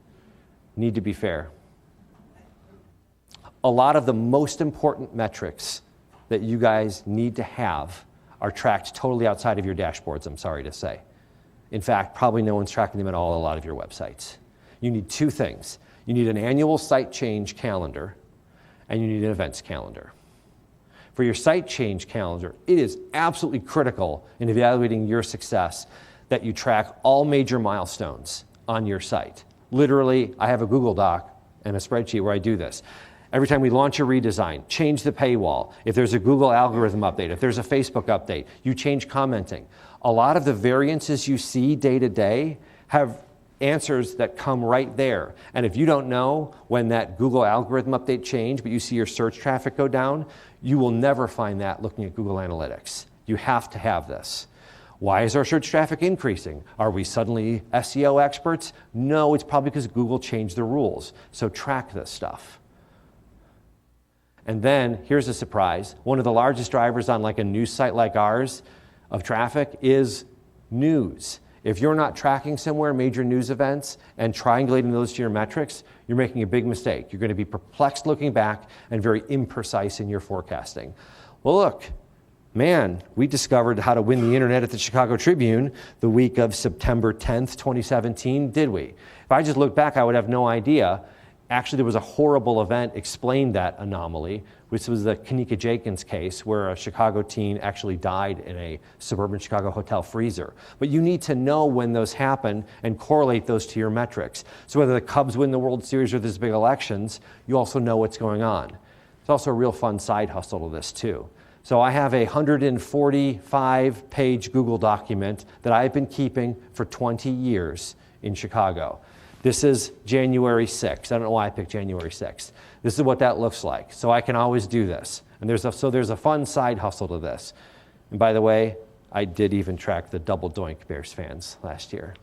need to be fair. A lot of the most important metrics that you guys need to have are tracked totally outside of your dashboards, I'm sorry to say. In fact, probably no one's tracking them at all on a lot of your websites. You need 2 things. You need an annual site change calendar, and you need an events calendar. For your site change calendar, it is absolutely critical in evaluating your success that you track all major milestones on your site. Literally, I have a Google Doc and a spreadsheet where I do this. Every time we launch a redesign, change the paywall. If there's a Google algorithm update, if there's a Facebook update, you change commenting. A lot of the variances you see day to day have answers that come right there. And if you don't know when that Google algorithm update changed, but you see your search traffic go down, you will never find that looking at Google Analytics. You have to have this. Why is our search traffic increasing? Are we suddenly SEO experts? No, it's probably because Google changed the rules. So track this stuff. And then here's a surprise. One of the largest drivers on like a news site like ours of traffic is news. If you're not tracking somewhere major news events and triangulating those to your metrics, you're making a big mistake. You're going to be perplexed looking back and very imprecise in your forecasting. Well, look, man, we discovered how to win the internet at the Chicago Tribune the week of September 10th, 2017, did we? If I just look back, I would have no idea. Actually, there was a horrible event explained that anomaly, which was the Kanika Jenkins case, where a Chicago teen actually died in a suburban Chicago hotel freezer. But you need to know when those happen and correlate those to your metrics. So whether the Cubs win the World Series or there's big elections, you also know what's going on. It's also a real fun side hustle to this too. So I have a 145-page Google document that I've been keeping for 20 years in Chicago. This is January 6th. I don't know why I picked January 6th. This is what that looks like. So I can always do this. And there's a fun side hustle to this. And by the way, I did even track the double doink Bears fans last year.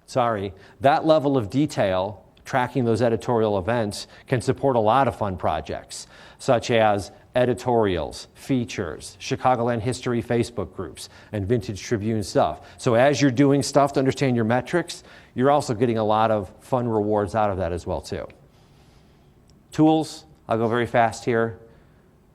Sorry. That level of detail, tracking those editorial events, can support a lot of fun projects, such as editorials, features, Chicagoland history Facebook groups, and vintage Tribune stuff. So as you're doing stuff to understand your metrics, you're also getting a lot of fun rewards out of that as well too. Tools, I'll go very fast here.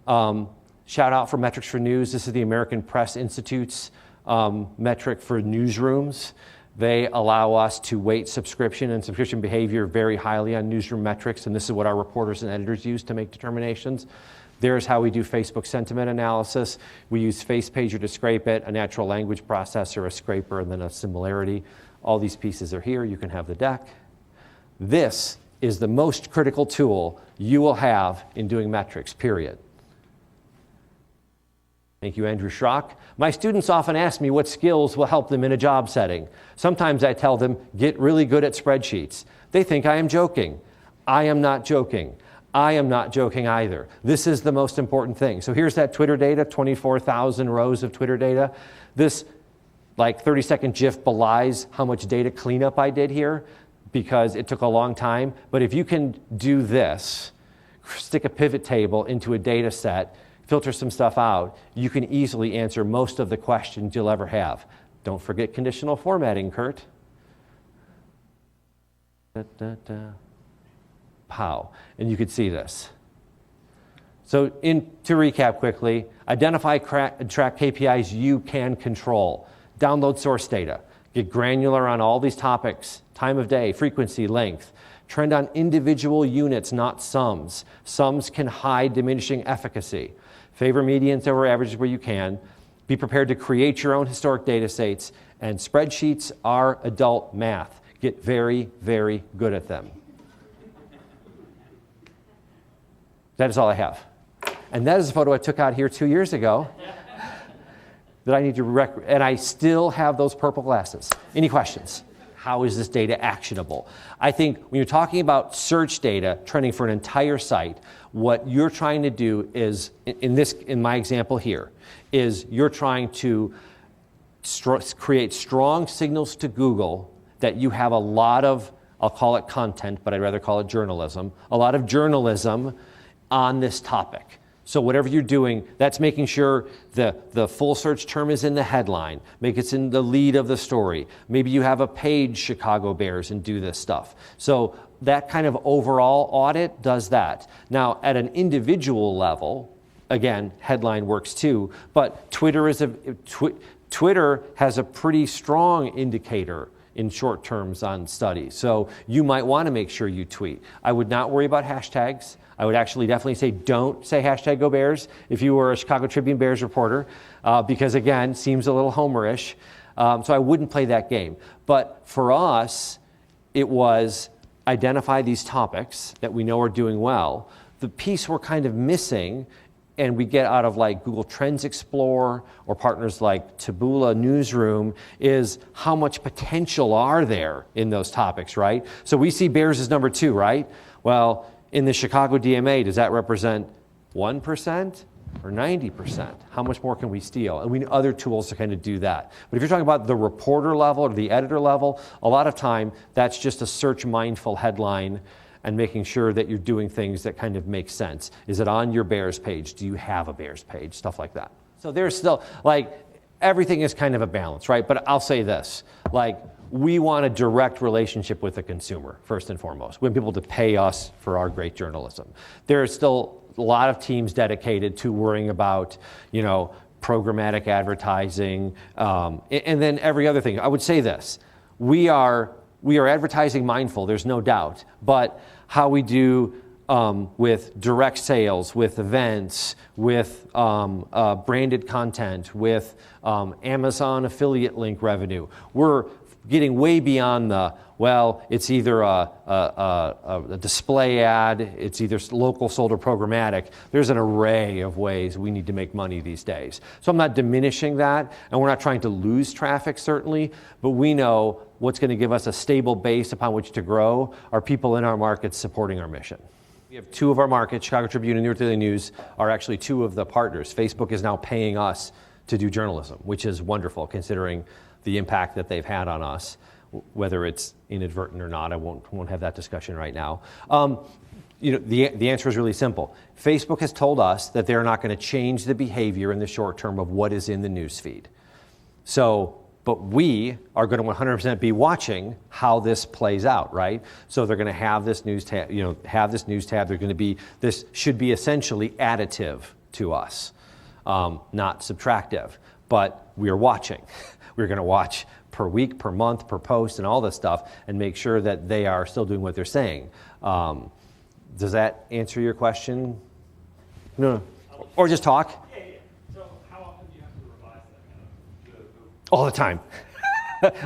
Shout out for Metrics for News. This is the American Press Institute's metric for newsrooms. They allow us to weight subscription and subscription behavior very highly on newsroom metrics, and this is what our reporters and editors use to make determinations. There's how we do Facebook sentiment analysis. We use FacePager to scrape it, a natural language processor, a scraper, and then a similarity. All these pieces are here. You can have the deck. This is the most critical tool you will have in doing metrics, period. Thank you, Andrew Schrock. My students often ask me what skills will help them in a job setting. Sometimes I tell them, get really good at spreadsheets. They think I am joking. I am not joking. I am not joking either. This is the most important thing. So here's that Twitter data, 24,000 rows of Twitter data. This like 30-second GIF belies how much data cleanup I did here because it took a long time. But if you can do this, stick a pivot table into a data set, filter some stuff out, you can easily answer most of the questions you'll ever have. Don't forget conditional formatting, Kurt. Pow. And you could see this. So to recap quickly, identify and track KPIs you can control. Download source data. Get granular on all these topics, time of day, frequency, length. Trend on individual units, not sums. Sums can hide diminishing efficacy. Favor medians over averages where you can. Be prepared to create your own historic data sets. And spreadsheets are adult math. Get very, very good at them. That is all I have. And that is a photo I took out here 2 years ago that I need to and I still have those purple glasses. Any questions? How is this data actionable? I think when you're talking about search data trending for an entire site, what you're trying to do is, in my example here, is you're trying to create strong signals to Google that you have a lot of, I'll call it content, but I'd rather call it journalism, a lot of journalism on this topic. So whatever you're doing, that's making sure the full search term is in the headline, make it in the lead of the story. Maybe you have a page Chicago Bears and do this stuff. So that kind of overall audit does that. Now at an individual level, again, headline works too, but Twitter has a pretty strong indicator in short terms on studies. So you might want to make sure you tweet. I would not worry about hashtags. I would actually definitely say don't say hashtag Go Bears if you were a Chicago Tribune Bears reporter, because again, seems a little homerish. So I wouldn't play that game. But for us, it was identify these topics that we know are doing well. The piece we're kind of missing, and we get out of like Google Trends Explorer or partners like Taboola Newsroom, is how much potential are there in those topics, right? So we see bears as number 2, right? Well, in the Chicago DMA, does that represent 1% or 90%? How much more can we steal? And we need other tools to kind of do that. But if you're talking about the reporter level or the editor level, a lot of time that's just a search mindful headline and making sure that you're doing things that kind of make sense. Is it on your Bears page? Do you have a Bears page? Stuff like that. So there's still, like, everything is kind of a balance, right? But I'll say this, like, we want a direct relationship with the consumer, first and foremost. We want people to pay us for our great journalism. There are still a lot of teams dedicated to worrying about, you know, programmatic advertising, and then every other thing. I would say this, we are advertising mindful, there's no doubt, but how we do with direct sales, with events, with branded content, with Amazon affiliate link revenue, we're getting way beyond the, well, it's either a display ad, it's either local, sold, or programmatic. There's an array of ways we need to make money these days. So I'm not diminishing that, and we're not trying to lose traffic, certainly, but we know what's going to give us a stable base upon which to grow are people in our markets supporting our mission. We have 2 of our markets, Chicago Tribune and New York Daily News, are actually 2 of the partners. Facebook is now paying us to do journalism, which is wonderful considering the impact that they've had on us, whether it's inadvertent or not. I won't have that discussion right now. You know, the answer is really simple. Facebook has told us that they're not going to change the behavior in the short term of what is in the news feed. So, but we are going to 100% be watching how this plays out, right? So they're going to have this news tab, you know, have this news tab. They're going to be, this should be essentially additive to us, not subtractive, but we are watching. We're going to watch per week, per month, per post, and all this stuff, and make sure that they are still doing what they're saying. Does that answer your question? No. Or just talk? Yeah. So how often do you have to revise that kind of? All the time.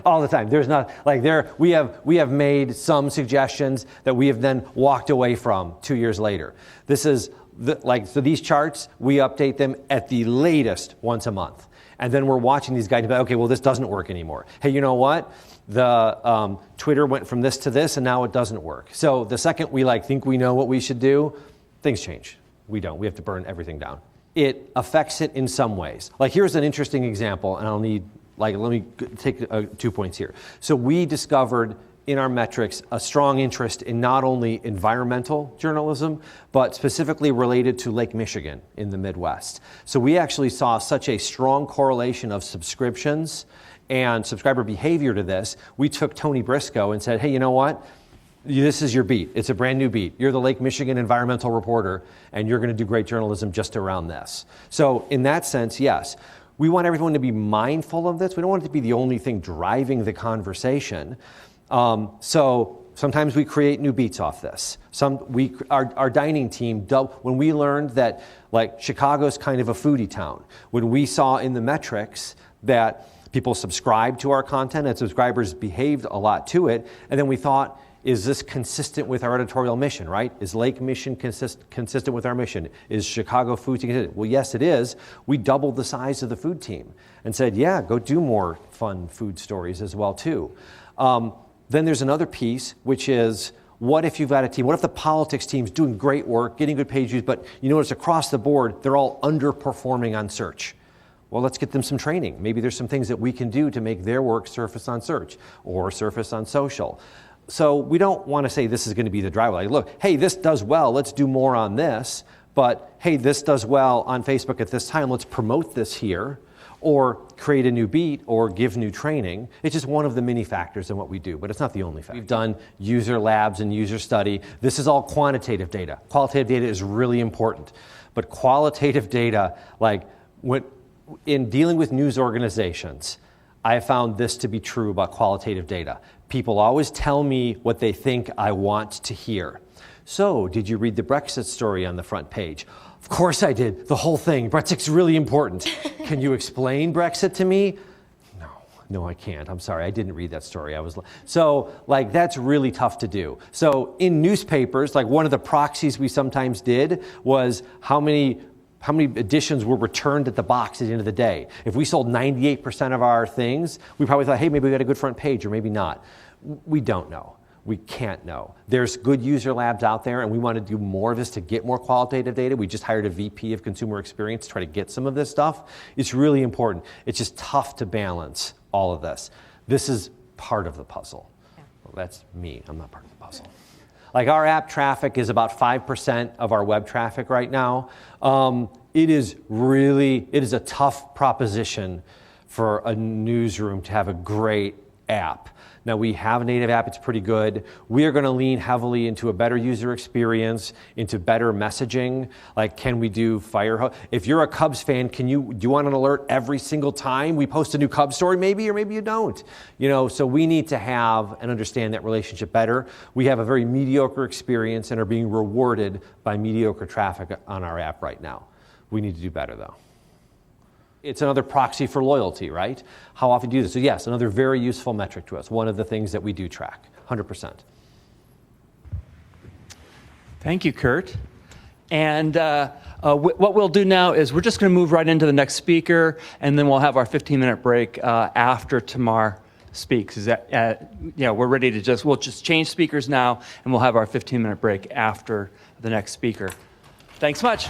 All the time. There's not, like we have made some suggestions that we have then walked away from 2 years later. This is, so these charts, we update them at the latest once a month. And then we're watching these guys, okay, well, this doesn't work anymore. Hey, you know what? The Twitter went from this to this, and now it doesn't work. So the second we think we know what we should do, things change. We don't. We have to burn everything down. It affects it in some ways. Like, here's an interesting example, and I'll need, let me take 2 points here. So we discovered in our metrics a strong interest in not only environmental journalism, but specifically related to Lake Michigan in the Midwest. So we actually saw such a strong correlation of subscriptions and subscriber behavior to this. We took Tony Briscoe and said, hey, you know what? This is your beat. It's a brand new beat. You're the Lake Michigan environmental reporter, and you're going to do great journalism just around this. So in that sense, yes, we want everyone to be mindful of this. We don't want it to be the only thing driving the conversation. So sometimes we create new beats off this. Our dining team, when we learned that Chicago's kind of a foodie town, when we saw in the metrics that people subscribed to our content and subscribers behaved a lot to it, and then we thought, is this consistent with our editorial mission, right? Is Lake Mission consistent with our mission? Is Chicago food team consistent? Well, yes, it is. We doubled the size of the food team and said, yeah, go do more fun food stories as well, too. Then there's another piece, which is, what if you've got a team? What if the politics team's doing great work, getting good page views, but you notice across the board, they're all underperforming on search? Well, let's get them some training. Maybe there's some things that we can do to make their work surface on search or surface on social. So we don't want to say this is going to be the driver. Like, look, hey, this does well, let's do more on this. But hey, this does well on Facebook at this time, let's promote this here. Or create a new beat, or give new training. It's just one of the many factors in what we do, but it's not the only factor. We've done user labs and user study. This is all quantitative data. Qualitative data is really important. But qualitative data, in dealing with news organizations, I found this to be true about qualitative data. People always tell me what they think I want to hear. So, did you read the Brexit story on the front page? Of course I did, the whole thing. Brexit's really important. Can you explain Brexit to me? No, I can't. I'm sorry. I didn't read that story. So like that's really tough to do. So in newspapers, like one of the proxies we sometimes did was how many editions were returned at the box at the end of the day. If we sold 98% of our things, we probably thought, hey, maybe we got a good front page or maybe not. We don't know. We can't know. There's good user labs out there, and we want to do more of this to get more qualitative data. We just hired a VP of consumer experience to try to get some of this stuff. It's really important. It's just tough to balance all of this. This is part of the puzzle. Yeah. Well, that's me. I'm not part of the puzzle. Like our app traffic is about 5% of our web traffic right now. It is a tough proposition for a newsroom to have a great app. Now we have a native app, it's pretty good. We are going to lean heavily into a better user experience, into better messaging. Like, can we do fire hose? If you're a Cubs fan, do you want an alert every single time we post a new Cubs story? Maybe, or maybe you don't. So we need to have and understand that relationship better. We have a very mediocre experience and are being rewarded by mediocre traffic on our app right now. We need to do better though. It's another proxy for loyalty, right? How often do you do this? So yes, another very useful metric to us. One of the things that we do track, 100%. Thank you, Kurt. And what we'll do now is we're just going to move right into the next speaker, and then we'll have our 15-minute break after Tamar speaks. Is that, we're ready to we'll just change speakers now, and we'll have our 15-minute break after the next speaker. Thanks much.